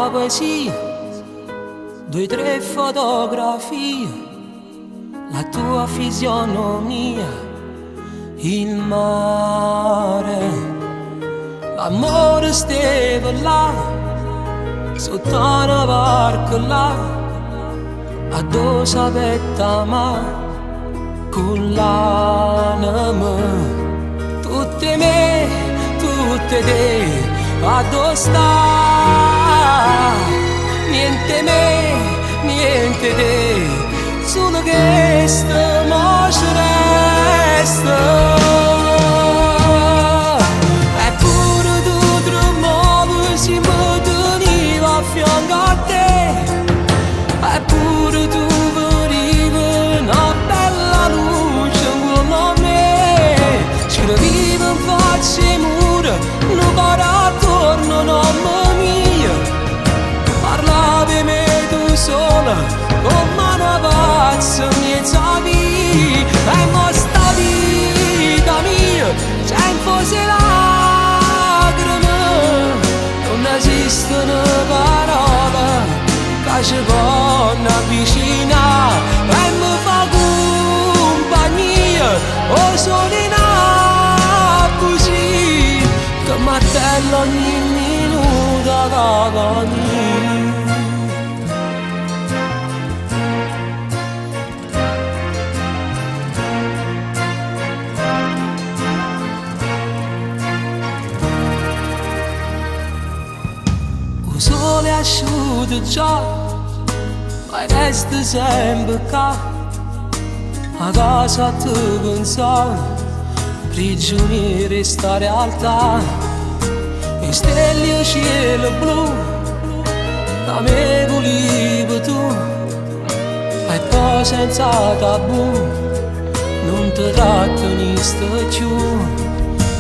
una poesia, 2 o 3 fotografie, la tua fisionomia, il mare, l'amore stava là, sotto una barca là, addosso sapetta ma, con l'anima, tutte me, tutte te, addosso sta, niente me, niente te, solo che mo ci resta. Eppure tu tremovi se mi tenivi a fianco a te, eppure tu venivi una bella luce con a me, scrivevi in faccia i muri, un cuore attorno non mia, parlavi me tu sola, come una pazza mezza via, e mo sta vita mia, senza lacrime, non esistono parole che ci possono avvicinare, e mi fa compagnia, o sono in così, che martello ogni minuto che il sole è asciutto già, ma resta sempre qua, a casa tu pensare, prigionieri sta realtà, e stelle e cielo blu, da me volevi tu, e poi senza tabù, non ti tratteniste più,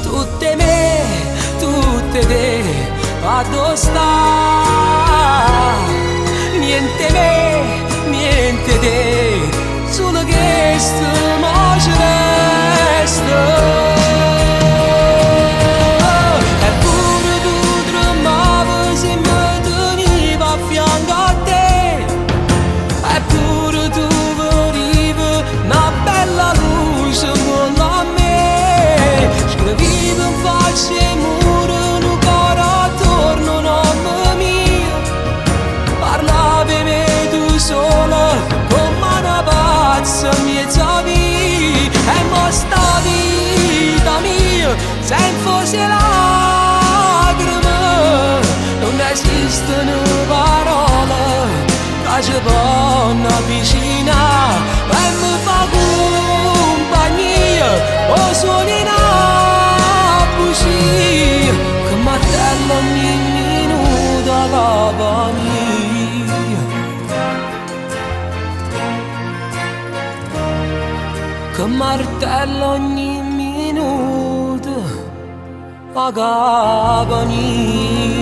tutte me, tutte te, addosso sta, niente me, niente te, solo che mo ci resta. Eppure tu tremovi se mi tenivi a fianco a te, eppure tu venivi una bella luce con a me, scrivevi in faccia i muri, un cuore attorno non mia, parlavi me tu sola, come una pazza mezza via, e mo sta vita mia, senza lacrime, non esistono parole che ci possono avvicinare, e mi fa compagnia, o suoni in bugia, che martello ogni minuto che via, che martello ogni minuto che via.